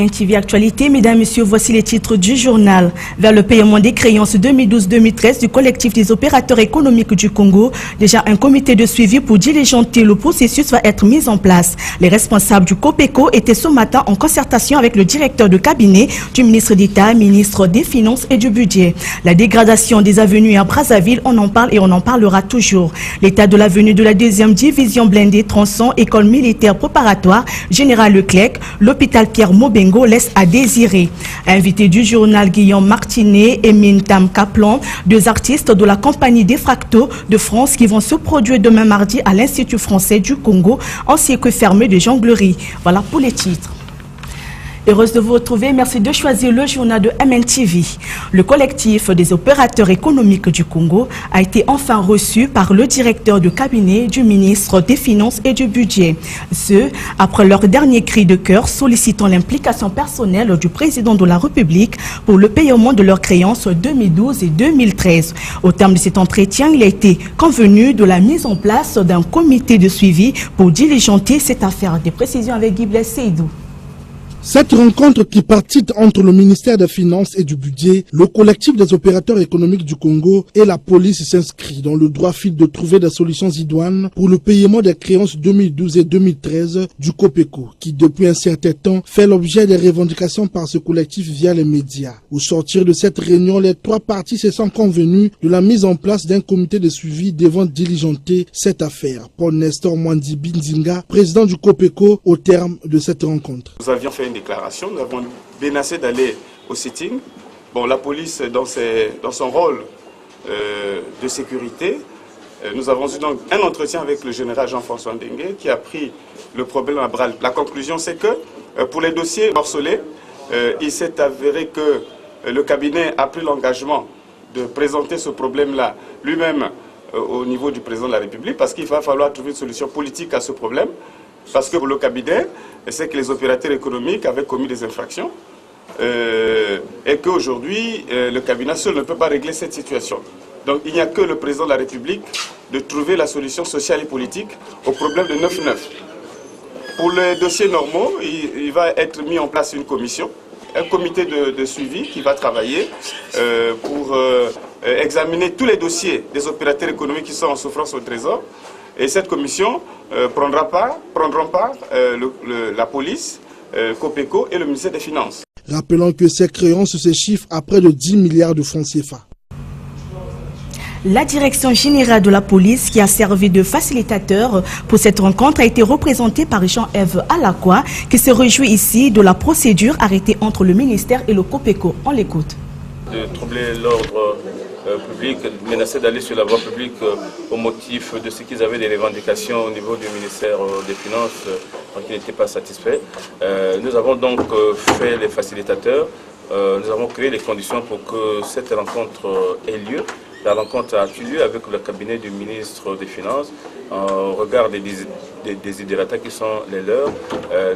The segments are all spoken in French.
MNTV Actualité, mesdames et messieurs, voici les titres du journal. Vers le paiement des créances 2012-2013 du collectif des opérateurs économiques du Congo, déjà un comité de suivi pour diligenter le processus va être mis en place. Les responsables du COPECO étaient ce matin en concertation avec le directeur de cabinet du ministre d'État, ministre des Finances et du Budget. La dégradation des avenues à Brazzaville, on en parle et on en parlera toujours. L'état de l'avenue de la 2e division blindée Tronçon, école militaire préparatoire, Général Leclerc, l'hôpital Pierre Mobengo laisse à désirer. Invité du journal Guillaume Martinet et Mintam Kaplan, deux artistes de la compagnie Defracto de France qui vont se produire demain mardi à l'Institut français du Congo en circuit fermé de jonglerie. Voilà pour les titres. Heureuse de vous retrouver, merci de choisir le journal de MNTV. Le collectif des opérateurs économiques du Congo a été enfin reçu par le directeur de cabinet du ministre des Finances et du Budget. Ce, après leur dernier cri de cœur sollicitant l'implication personnelle du président de la République pour le paiement de leurs créances 2012 et 2013. Au terme de cet entretien, il a été convenu de la mise en place d'un comité de suivi pour diligenter cette affaire. Des précisions avec Guy Blaise Seydou. Cette rencontre tripartite entre le ministère des Finances et du Budget, le collectif des opérateurs économiques du Congo et la police s'inscrit dans le droit fil de trouver des solutions idoines pour le paiement des créances 2012 et 2013 du COPECO, qui depuis un certain temps fait l'objet des revendications par ce collectif via les médias. Au sortir de cette réunion, les trois parties se sont convenues de la mise en place d'un comité de suivi devant diligenter cette affaire. Paul Nestor Mwandi Binzinga, président du COPECO, au terme de cette rencontre. Nous avions fait une déclaration, nous avons menacé d'aller au sitting. Bon, la police, dans son rôle de sécurité, nous avons eu donc un entretien avec le général Jean-François Ndengue qui a pris le problème à bras. La conclusion, c'est que pour les dossiers morcelés, il s'est avéré que le cabinet a pris l'engagement de présenter ce problème-là lui-même au niveau du président de la République parce qu'il va falloir trouver une solution politique à ce problème. Parce que pour le cabinet, c'est que les opérateurs économiques avaient commis des infractions et qu'aujourd'hui, le cabinet seul ne peut pas régler cette situation. Donc il n'y a que le président de la République de trouver la solution sociale et politique au problème de 9-9. Pour les dossiers normaux, il va être mis en place une commission, un comité de suivi qui va travailler pour examiner tous les dossiers des opérateurs économiques qui sont en souffrance au Trésor. Et cette commission prendront part la police, COPECO et le ministère des Finances. Rappelons que ces créances se chiffrent à près de 10 milliards de francs CFA. La direction générale de la police, qui a servi de facilitateur pour cette rencontre, a été représentée par Jean-Ève Alakwa, qui se réjouit ici de la procédure arrêtée entre le ministère et le COPECO. On l'écoute. De troubler l'ordre public, menacer d'aller sur la voie publique au motif de ce qu'ils avaient des revendications au niveau du ministère des Finances, qui n'étaient pas satisfaits. Nous avons donc fait les facilitateurs, nous avons créé les conditions pour que cette rencontre ait lieu. La rencontre a eu lieu avec le cabinet du ministre des Finances. En regard des désiderata qui sont les leurs,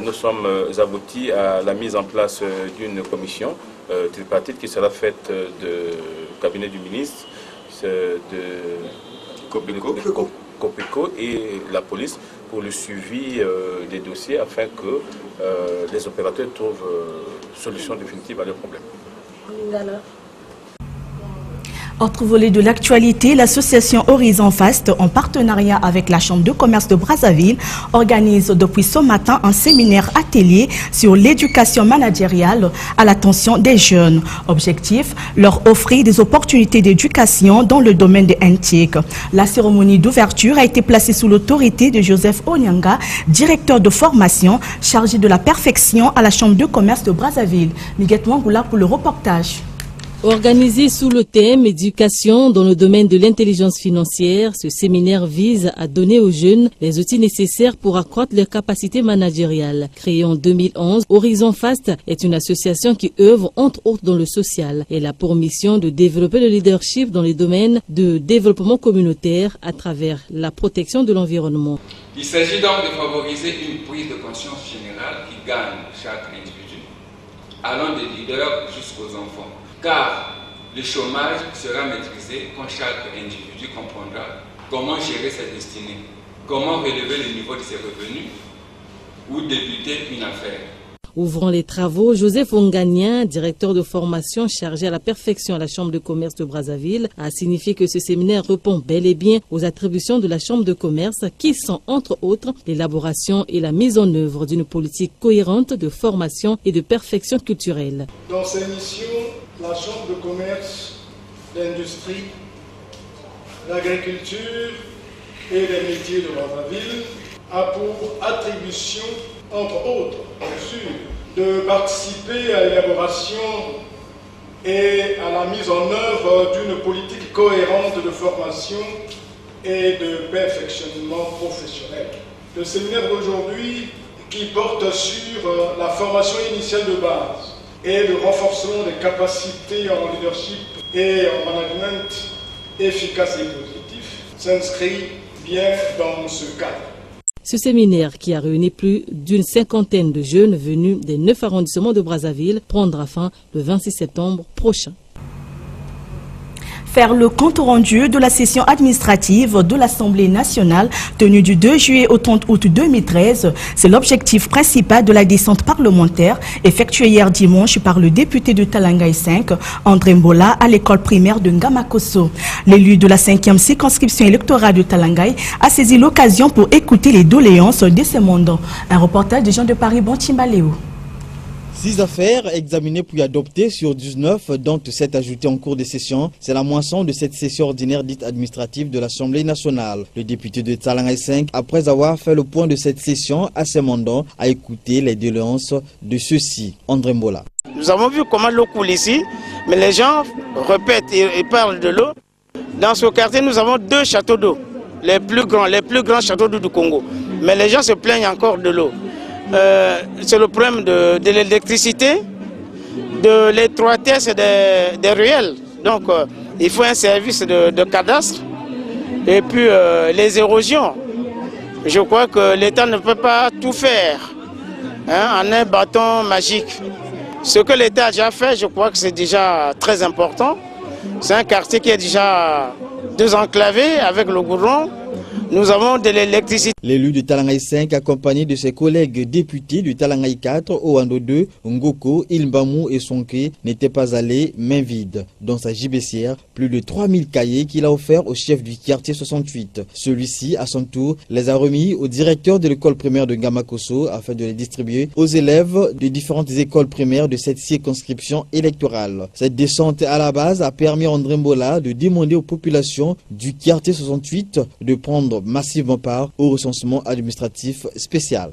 nous sommes aboutis à la mise en place d'une commission tripartite qui sera faite de cabinet du ministre, de COPECO et la police pour le suivi des dossiers afin que les opérateurs trouvent solution définitive à leurs problèmes. Autre volet de l'actualité, l'association Horizon Fast, en partenariat avec la Chambre de commerce de Brazzaville, organise depuis ce matin un séminaire atelier sur l'éducation managériale à l'attention des jeunes. Objectif, leur offrir des opportunités d'éducation dans le domaine des NTIC. La cérémonie d'ouverture a été placée sous l'autorité de Joseph Onyanga, directeur de formation chargé de la perfection à la Chambre de commerce de Brazzaville. Miguel Wangoula pour le reportage. Organisé sous le thème « Éducation dans le domaine de l'intelligence financière », ce séminaire vise à donner aux jeunes les outils nécessaires pour accroître leurs capacités managériales. Créée en 2011, Horizon Fast est une association qui œuvre entre autres dans le social. Elle a pour mission de développer le leadership dans les domaines de développement communautaire à travers la protection de l'environnement. Il s'agit donc de favoriser une prise de conscience générale qui gagne chaque individu, allant des leaders jusqu'aux enfants. Car le chômage sera maîtrisé quand chaque individu comprendra comment gérer sa destinée, comment relever le niveau de ses revenus ou débuter une affaire. Ouvrant les travaux, Joseph Onganien, directeur de formation chargé à la perfection à la Chambre de commerce de Brazzaville, a signifié que ce séminaire répond bel et bien aux attributions de la Chambre de commerce qui sont, entre autres, l'élaboration et la mise en œuvre d'une politique cohérente de formation et de perfection culturelle. Dans ses missions, la Chambre de commerce, l'industrie, l'agriculture et les métiers de Brazzaville a pour attribution, entre autres, bien sûr, de participer à l'élaboration et à la mise en œuvre d'une politique cohérente de formation et de perfectionnement professionnel. Le séminaire d'aujourd'hui, qui porte sur la formation initiale de base et le renforcement des capacités en leadership et en management efficace et positif, s'inscrit bien dans ce cadre. Ce séminaire, qui a réuni plus d'une cinquantaine de jeunes venus des 9 arrondissements de Brazzaville, prendra fin le 26 septembre prochain. Faire le compte rendu de la session administrative de l'Assemblée nationale tenue du 2 juillet au 30 août 2013, c'est l'objectif principal de la descente parlementaire effectuée hier dimanche par le député de Talangay 5, André Mbola, à l'école primaire de Ngamakoso. L'élu de la 5e circonscription électorale de Talangay a saisi l'occasion pour écouter les doléances de ses mandants. Un reportage de Jean de Paris Bontimbaléo. 6 affaires examinées puis adoptées sur 19, dont 7 ajoutées en cours de session. C'est la moisson de cette session ordinaire dite administrative de l'Assemblée nationale. Le député de Talangay 5, après avoir fait le point de cette session à ses mandants, a écouté les doléances de ceux-ci. André Mbola. Nous avons vu comment l'eau coule ici, mais les gens répètent et parlent de l'eau. Dans ce quartier, nous avons 2 châteaux d'eau, les plus grands châteaux d'eau du Congo. Mais les gens se plaignent encore de l'eau. C'est le problème de l'électricité, de l'étroitesse des ruelles. Donc il faut un service de cadastre. Et puis les érosions. Je crois que l'État ne peut pas tout faire en un bâton magique. Ce que l'État a déjà fait, je crois que c'est déjà très important. C'est un quartier qui est déjà désenclavé avec le goudron. Nous avons de l'électricité. L'élu de Talangay 5, accompagné de ses collègues députés du Talangay 4, Oando 2, Ngoko, Ilmbamou et Sonké, n'était pas allé main vide. Dans sa gibecière, plus de 3000 cahiers qu'il a offerts au chef du quartier 68. Celui-ci, à son tour, les a remis au directeur de l'école primaire de Ngamakoso afin de les distribuer aux élèves de différentes écoles primaires de cette circonscription électorale. Cette descente à la base a permis à André Mbola de demander aux populations du quartier 68 de prendre massivement part au recensement administratif spécial.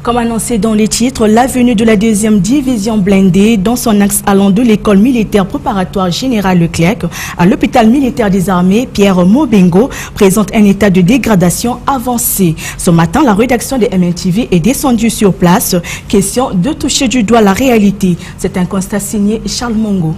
Comme annoncé dans les titres, l'avenue de la 2e division blindée dans son axe allant de l'école militaire préparatoire générale Leclerc à l'hôpital militaire des armées Pierre Mobengo présente un état de dégradation avancé. Ce matin, la rédaction de MNTV est descendue sur place. Question de toucher du doigt la réalité. C'est un constat signé Charles Mongo.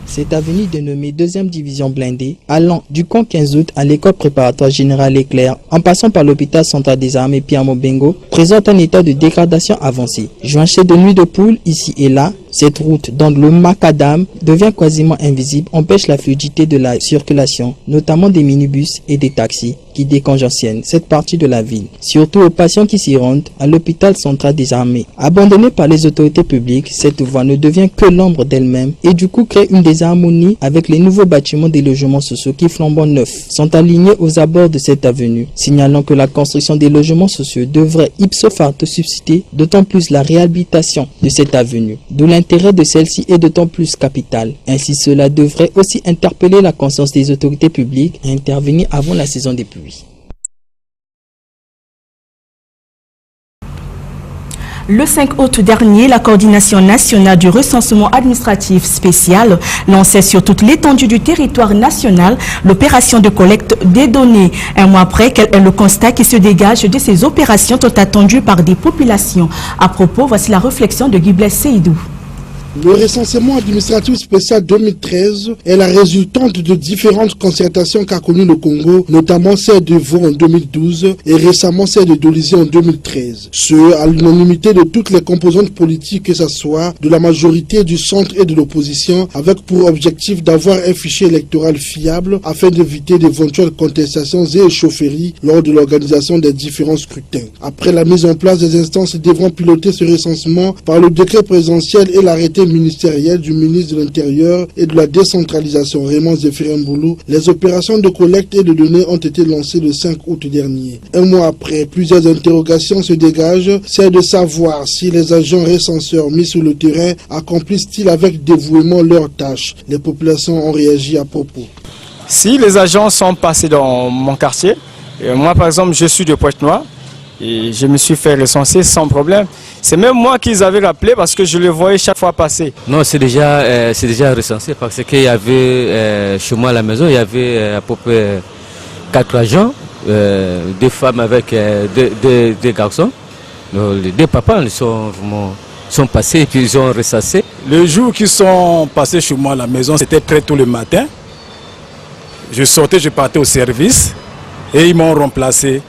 Cette avenue dénommée 2e division blindée, allant du camp 15 août à l'école préparatoire générale Leclerc, en passant par l'hôpital central des armées Pierre Mobengo, présente un état de dégradation avancé. Joinchée de nuits de poules ici et là, cette route dont le macadam devient quasiment invisible empêche la fluidité de la circulation, notamment des minibus et des taxis qui décongestionnent cette partie de la ville, surtout aux patients qui s'y rendent à l'hôpital central des armées. Abandonnée par les autorités publiques, cette voie ne devient que l'ombre d'elle-même et du coup crée une désharmonie avec les nouveaux bâtiments des logements sociaux qui flambant neufs sont alignés aux abords de cette avenue, signalant que la construction des logements sociaux devrait ipso facto susciter d'autant plus la réhabilitation de cette avenue, d'où l'intérêt de celle-ci est d'autant plus capital. Ainsi, cela devrait aussi interpeller la conscience des autorités publiques à intervenir avant la saison des pluies. Le 5 août dernier, la coordination nationale du recensement administratif spécial lançait sur toute l'étendue du territoire national l'opération de collecte des données. Un mois après, quel est le constat qui se dégage de ces opérations tant attendues par des populations? À propos, voici la réflexion de Guy Blaise Seydou. Le recensement administratif spécial 2013 est la résultante de différentes concertations qu'a connues le Congo, notamment celle de Vaud en 2012 et récemment celle de Dolisie en 2013. Ce, à l'unanimité de toutes les composantes politiques, que ce soit de la majorité, du centre et de l'opposition, avec pour objectif d'avoir un fichier électoral fiable afin d'éviter d'éventuelles contestations et échaufferie lors de l'organisation des différents scrutins. Après la mise en place des instances devront piloter ce recensement par le décret présidentiel et l'arrêté ministériel du ministre de l'Intérieur et de la décentralisation Raymond Zéphirine-Boulou, les opérations de collecte et de données ont été lancées le 5 août dernier. Un mois après, plusieurs interrogations se dégagent, celle de savoir si les agents recenseurs mis sur le terrain accomplissent-ils avec dévouement leurs tâches. Les populations ont réagi à propos. Si les agents sont passés dans mon quartier, moi par exemple je suis de Pointe-Noire, et je me suis fait recenser sans problème. C'est même moi qu'ils avaient rappelé parce que je le voyais chaque fois passer. Non, c'est déjà recensé parce qu'il y avait chez moi à la maison, il y avait à peu près 4 agents, 2 femmes avec 2 garçons. Les 2 papas sont passés et puis ils ont recensé. Le jour qu'ils sont passés chez moi à la maison, c'était très tôt le matin. Je sortais, je partais au service et ils m'ont remplacé.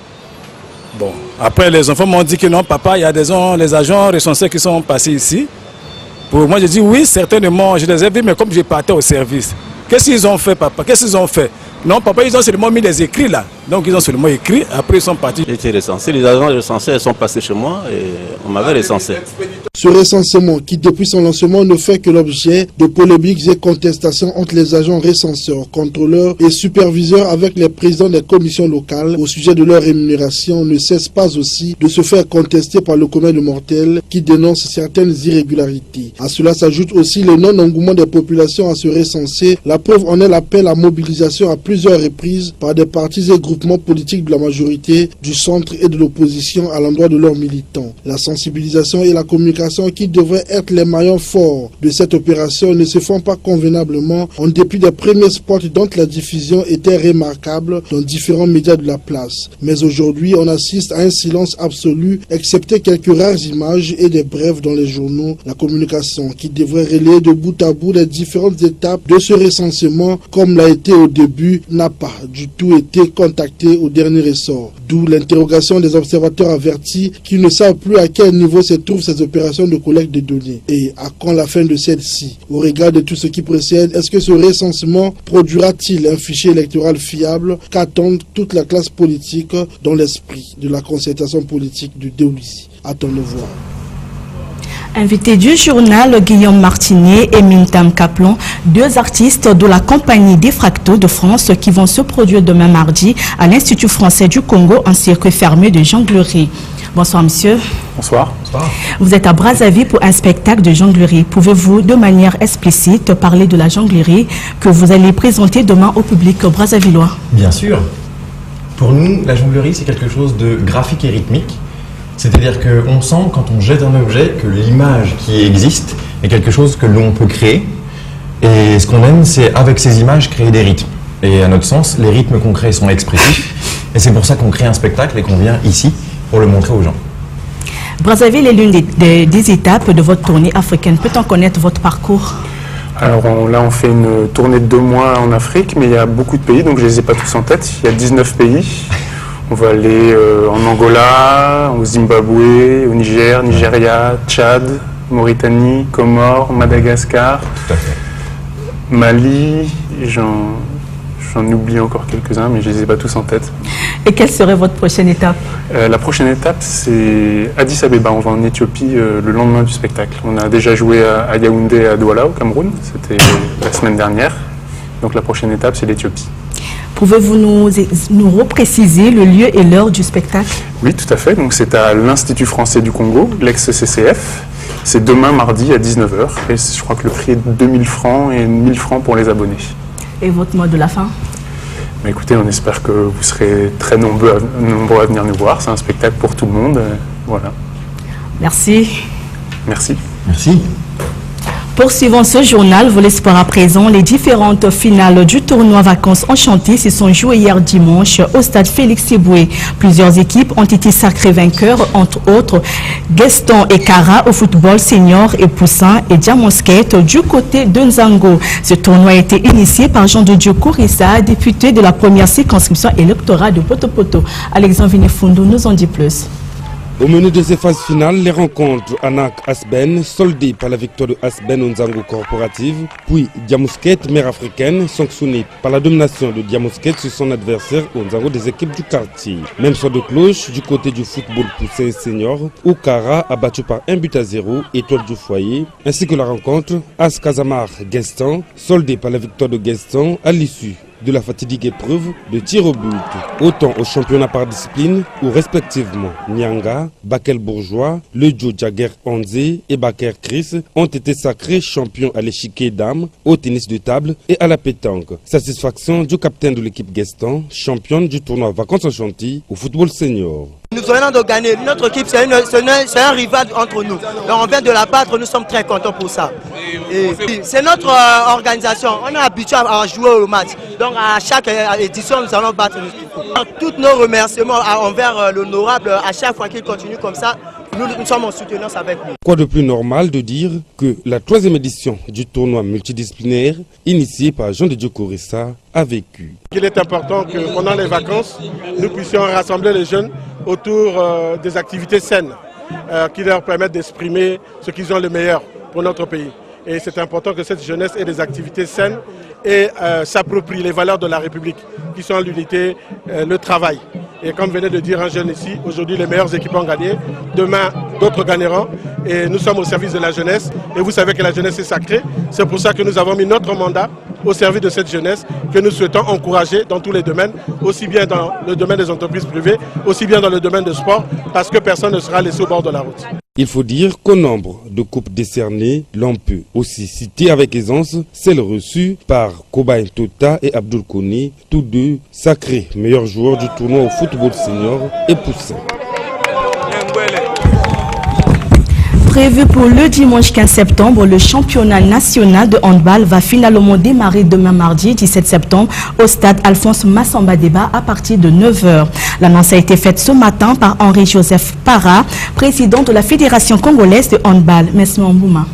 Bon, après les enfants m'ont dit que non, papa, il y a les agents recensés qui sont passés ici. Pour moi, j'ai dit oui, certainement, je les ai vus, mais comme je partais au service. Qu'est-ce qu'ils ont fait, papa? Qu'est-ce qu'ils ont fait? Non, papa, ils ont seulement mis les écrits là. Donc ils ont seulement écrit, après ils sont partis. J'ai été recensé, les agents recensés sont passés chez moi et on m'avait recensé. Ce recensement, qui depuis son lancement ne fait que l'objet de polémiques et contestations entre les agents recenseurs, contrôleurs et superviseurs avec les présidents des commissions locales au sujet de leur rémunération, ne cesse pas aussi de se faire contester par le commun des mortels qui dénonce certaines irrégularités. À cela s'ajoute aussi le non-engouement des populations à se recenser. La preuve en est l'appel à mobilisation à plusieurs reprises par des partis et groupements politiques de la majorité, du centre et de l'opposition à l'endroit de leurs militants. La sensibilisation et la communication qui devraient être les maillons forts de cette opération ne se font pas convenablement en dépit des premiers spots dont la diffusion était remarquable dans différents médias de la place. Mais aujourd'hui, on assiste à un silence absolu, excepté quelques rares images et des brèves dans les journaux. La communication qui devrait relayer de bout à bout les différentes étapes de ce recensement, comme l'a été au début, n'a pas du tout été contactée au dernier ressort. D'où l'interrogation des observateurs avertis qui ne savent plus à quel niveau se trouvent ces opérations de collecte de données et à quand la fin de celle-ci. Au regard de tout ce qui précède, est-ce que ce recensement produira-t-il un fichier électoral fiable qu'attend toute la classe politique dans l'esprit de la concertation politique de Dolisie? Attendons de voir. Invité du journal, Guillaume Martinier et Mintam Kaplan, 2 artistes de la compagnie Defracto de France qui vont se produire demain mardi à l'Institut français du Congo en circuit fermé de jonglerie. Bonsoir monsieur. Bonsoir. Bonsoir. Vous êtes à Brazzaville pour un spectacle de jonglerie. Pouvez-vous de manière explicite parler de la jonglerie que vous allez présenter demain au public brazzavillois? Bien sûr. Pour nous, la jonglerie c'est quelque chose de graphique et rythmique. C'est-à-dire qu'on sent quand on jette un objet que l'image qui existe est quelque chose que l'on peut créer. Et ce qu'on aime, c'est avec ces images créer des rythmes. Et à notre sens, les rythmes qu'on crée sont expressifs. Et c'est pour ça qu'on crée un spectacle et qu'on vient ici pour le montrer aux gens. Brazzaville est l'une des étapes de votre tournée africaine. Peut-on connaître votre parcours? Alors là, on fait une tournée de 2 mois en Afrique, mais il y a beaucoup de pays, donc je ne les ai pas tous en tête. Il y a 19 pays. On va aller en Angola, au Zimbabwe, au Niger, Nigeria, Tchad, Mauritanie, Comores, Madagascar, Mali, j'en oublie encore quelques-uns, mais je ne les ai pas tous en tête. Et quelle serait votre prochaine étape? La prochaine étape, c'est Addis Abeba. On va en Éthiopie le lendemain du spectacle. On a déjà joué à Yaoundé et à Douala, au Cameroun. C'était la semaine dernière. Donc la prochaine étape, c'est l'Éthiopie. Pouvez-vous nous repréciser le lieu et l'heure du spectacle? Oui, tout à fait. Donc c'est à l'Institut français du Congo, l'ex-CCF. C'est demain mardi à 19h. Et je crois que le prix est 2000 francs et 1000 francs pour les abonnés. Et votre mot de la fin? Mais écoutez, on espère que vous serez très nombreux à venir nous voir. C'est un spectacle pour tout le monde. Voilà. Merci. Merci. Merci. Poursuivons ce journal, volet sport à présent. Les différentes finales du tournoi Vacances Enchantées se sont jouées hier dimanche au stade Félix Eboué. Plusieurs équipes ont été sacrées vainqueurs, entre autres Gaston et Kara au football senior et Poussin et Diamosquette du côté de Nzango. Ce tournoi a été initié par Jean de Dieu Kourissa, député de la première circonscription électorale de Potopoto. Alexandre Vinefundo nous en dit plus. Au menu de ces phases finales, les rencontres Anak-Asben, soldées par la victoire de Asben au Nzango Corporative, puis Diamosquette, mère africaine, sanctionnée par la domination de Diamosquette sur son adversaire au Nzango des équipes du quartier. Même son de cloche du côté du football poussé senior, où Kara a battu par 1-0 Étoile du Foyer, ainsi que la rencontre As-Casamar-Gaston, soldée par la victoire de Gaston à l'issue de la fatidique épreuve de tir au but. Autant au championnat par discipline où respectivement Nyanga, Bakel Bourgeois, le Joe Jagger Onze et Baker Chris ont été sacrés champions à l'échiquier dames, au tennis de table et à la pétanque. Satisfaction du capitaine de l'équipe Gaston, championne du tournoi Vacances Enchantées au football senior. Nous venons de gagner. Notre équipe, c'est un rival entre nous. Donc on vient de la battre, nous sommes très contents pour ça. C'est notre organisation. On est habitué à jouer au match. Donc à chaque édition, nous allons battre. Tous nos remerciements envers l'honorable, à chaque fois qu'il continue comme ça, nous sommes en soutenance avec lui. Quoi de plus normal de dire que la 3e édition du tournoi multidisciplinaire, initié par Jean de Dieu Kourissa, a vécu. Il est important que pendant les vacances, nous puissions rassembler les jeunes autour des activités saines qui leur permettent d'exprimer ce qu'ils ont le meilleur pour notre pays. Et c'est important que cette jeunesse ait des activités saines et s'approprie les valeurs de la République, qui sont l'unité, le travail. Et comme venait de dire un jeune ici, aujourd'hui les meilleures équipes ont gagné, demain d'autres gagneront. Et nous sommes au service de la jeunesse. Et vous savez que la jeunesse est sacrée. C'est pour ça que nous avons mis notre mandat au service de cette jeunesse que nous souhaitons encourager dans tous les domaines, aussi bien dans le domaine des entreprises privées, aussi bien dans le domaine du sport, parce que personne ne sera laissé au bord de la route. Il faut dire qu'au nombre de coupes décernées, l'on peut aussi citer avec aisance celle reçue par Kobain Tota et Abdul Kone, tous deux sacrés meilleurs joueurs du tournoi au football senior et Poussin. Prévu pour le dimanche 15 septembre, le championnat national de handball va finalement démarrer demain mardi 17 septembre au stade Alphonse Massamba Débat à partir de 9 h. L'annonce a été faite ce matin par Henri-Joseph Para, président de la Fédération congolaise de handball. Merci Mbouma.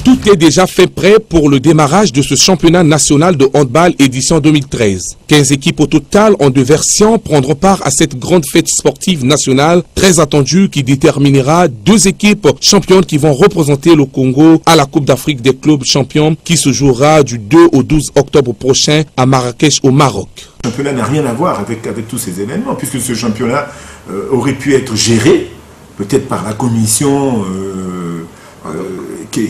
Tout est déjà fait prêt pour le démarrage de ce championnat national de handball édition 2013. 15 équipes au total en 2 versions prendront part à cette grande fête sportive nationale très attendue qui déterminera 2 équipes championnes qui vont représenter le Congo à la Coupe d'Afrique des clubs champions qui se jouera du 2 au 12 octobre prochain à Marrakech au Maroc. Le championnat n'a rien à voir avec tous ces événements puisque ce championnat aurait pu être géré peut-être par la commission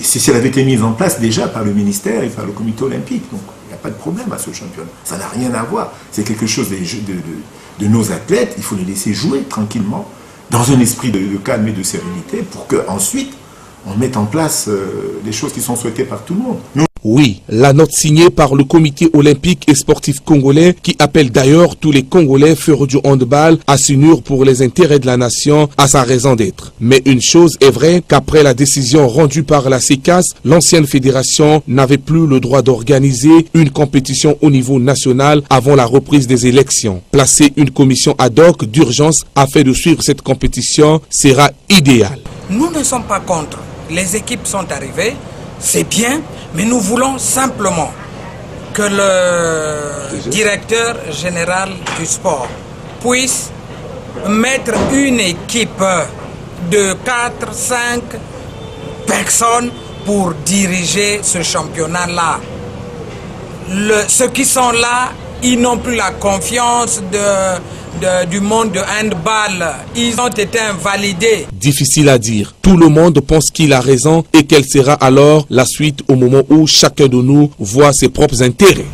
si elle avait été mise en place déjà par le ministère et par le comité olympique. Donc il n'y a pas de problème à ce championnat. Ça n'a rien à voir. C'est quelque chose de nos athlètes. Il faut les laisser jouer tranquillement, dans un esprit de calme et de sérénité, pour qu'ensuite on mette en place les choses qui sont souhaitées par tout le monde. Oui, la note signée par le comité olympique et sportif congolais qui appelle d'ailleurs tous les Congolais férus du handball à s'unir pour les intérêts de la nation a sa raison d'être. Mais une chose est vraie qu'après la décision rendue par la CECAS, l'ancienne fédération n'avait plus le droit d'organiser une compétition au niveau national avant la reprise des élections. Placer une commission ad hoc d'urgence afin de suivre cette compétition sera idéal. Nous ne sommes pas contre. Les équipes sont arrivées, c'est bien. Mais nous voulons simplement que le directeur général du sport puisse mettre une équipe de 4-5 personnes pour diriger ce championnat-là. Ceux qui sont là, ils n'ont plus la confiance du monde de handball. Ils ont été invalidés. Difficile à dire. Tout le monde pense qu'il a raison et quelle sera alors la suite au moment où chacun de nous voit ses propres intérêts.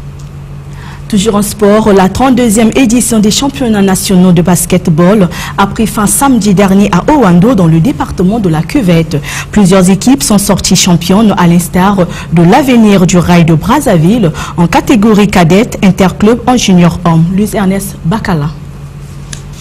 Toujours en sport, la 32e édition des championnats nationaux de basketball a pris fin samedi dernier à Owando dans le département de la Cuvette. Plusieurs équipes sont sorties championnes à l'instar de l'Avenir du Rail de Brazzaville en catégorie cadette, interclub en junior homme. Luis Ernest Bacala.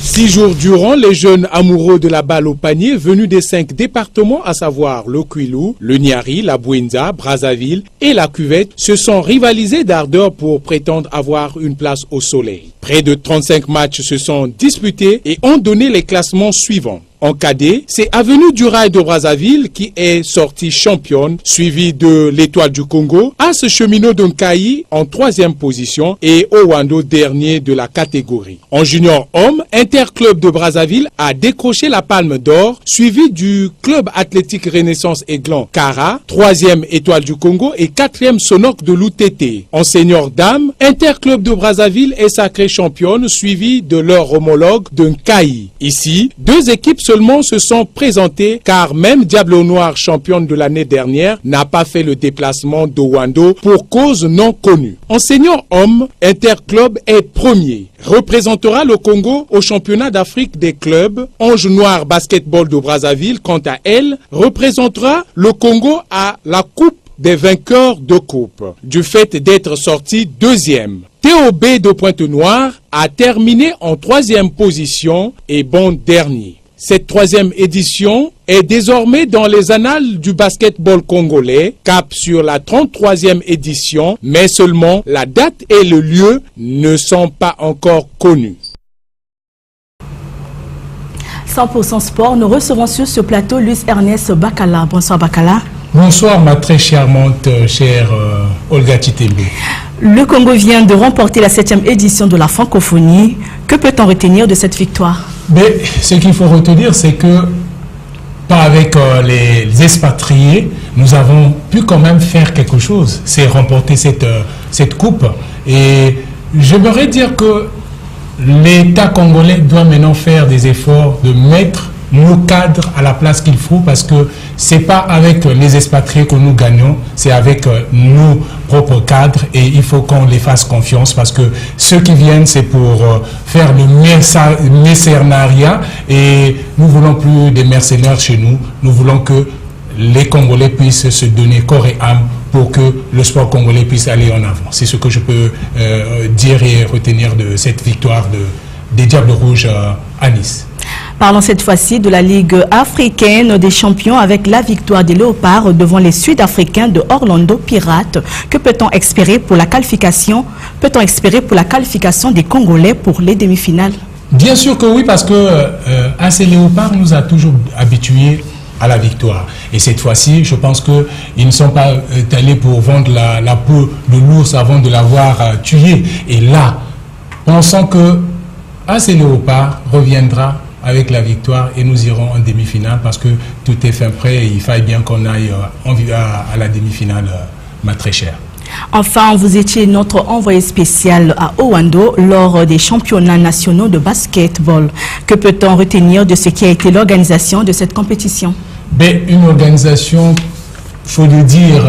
6 jours durant, les jeunes amoureux de la balle au panier venus des 5 départements, à savoir le Kwilu, le Niari, la Bouenza, Brazzaville et la Cuvette, se sont rivalisés d'ardeur pour prétendre avoir une place au soleil. Près de 35 matchs se sont disputés et ont donné les classements suivants. En cadet, c'est Avenue du Rail de Brazzaville qui est sortie championne, suivie de l'Étoile du Congo, As Cheminot d'Nkayi en 3e position et Owando dernier de la catégorie. En junior homme, Interclub de Brazzaville a décroché la palme d'or, suivi du Club athlétique Renaissance Aiglan Kara, 3e Étoile du Congo et 4e Sonoc de l'UTT. En senior dame, Interclub de Brazzaville est sacrée championne, suivi de leur homologue de Nkayi. Ici, 2 équipes seulement se sont présentées car même Diable Noir, championne de l'année dernière, n'a pas fait le déplacement d'Owando pour cause non connue. En senior homme, Interclub est premier. Représentera le Congo au championnat d'Afrique des clubs. Ange Noir Basketball de Brazzaville, quant à elle, représentera le Congo à la Coupe des vainqueurs de coupe, du fait d'être sorti 2e. TOB de Pointe-Noire a terminé en 3e position et bon dernier. Cette 3e édition est désormais dans les annales du basketball congolais, cap sur la 33e édition, mais seulement la date et le lieu ne sont pas encore connus. 100% sport, nous recevons sur ce plateau Luis Ernest Bakala. Bonsoir Bakala. Bonsoir ma très charmante chère Olga Chitembe. Le Congo vient de remporter la 7e édition de la francophonie. Que peut-on retenir de cette victoire? Mais ce qu'il faut retenir, c'est que pas avec les expatriés, nous avons pu quand même faire quelque chose. C'est remporter cette coupe. Et j'aimerais dire que l'État congolais doit maintenant faire des efforts de mettre nos cadres à la place qu'il faut, parce que c'est pas avec les expatriés que nous gagnons, c'est avec nos propres cadres, et il faut qu'on les fasse confiance, parce que ceux qui viennent, c'est pour faire le mercenariat, et nous voulons plus des mercenaires chez nous. Nous voulons que les Congolais puissent se donner corps et âme pour que le sport congolais puisse aller en avant. C'est ce que je peux dire et retenir de cette victoire des Diables Rouges à Nice. Parlons cette fois-ci de la Ligue africaine des champions avec la victoire des Léopards devant les Sud-Africains de Orlando Pirates. Que peut-on espérer pour la qualification? Peut-on espérer pour la qualification des Congolais pour les demi-finales? Bien sûr que oui, parce que AC Léopards nous a toujours habitués à la victoire. Et cette fois-ci, je pense qu'ils ne sont pas allés pour vendre la peau de l'ours avant de l'avoir tué. Et là, pensons que AC Léopards reviendra avec la victoire et nous irons en demi-finale, parce que tout est fin prêt et il faille bien qu'on aille à la demi-finale, ma très chère. Enfin, vous étiez notre envoyé spécial à Owando lors des championnats nationaux de basketball. Que peut-on retenir de ce qui a été l'organisation de cette compétition? Une organisation, il faut le dire,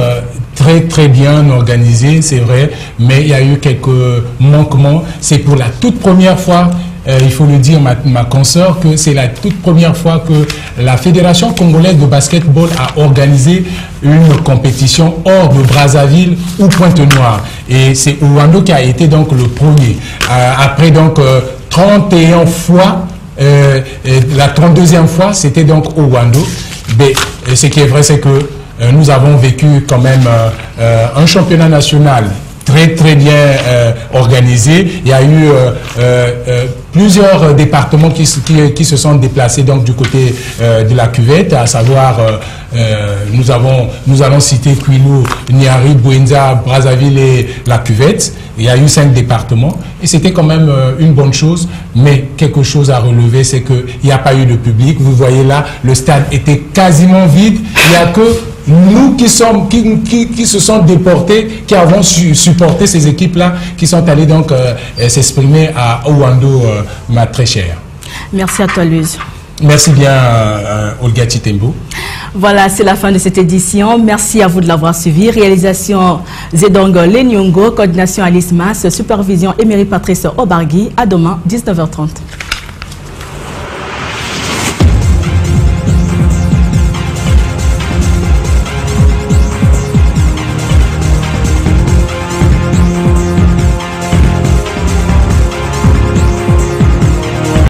très bien organisée, c'est vrai, mais il y a eu quelques manquements. C'est pour la toute première fois, il faut le dire, ma consoeur, que c'est la toute première fois que la Fédération congolaise de basketball a organisé une compétition hors de Brazzaville ou Pointe-Noire. Et c'est Owando qui a été donc le premier. Après donc 31 fois, la 32e fois, c'était donc Owando. Mais ce qui est vrai, c'est que nous avons vécu quand même un championnat national très bien organisé. Il y a eu plusieurs départements qui se sont déplacés donc du côté de la cuvette, à savoir nous allons citer Kwilu, Niari, Bouenza, Brazzaville et la cuvette. Il y a eu 5 départements et c'était quand même une bonne chose, mais quelque chose à relever, c'est qu'il n'y a pas eu de public. Vous voyez là, le stade était quasiment vide. Il n'y a que nous qui se sont déportés, qui avons supporté ces équipes-là, qui sont allées donc s'exprimer à Owando, ma très chère. Merci à toi, Luz. Merci bien, Olga Chitembo. Voilà, c'est la fin de cette édition. Merci à vous de l'avoir suivi. Réalisation Zedongo Lenyongo, coordination Alice Mas, supervision Emery Patrice Obargui. À demain, 19h30.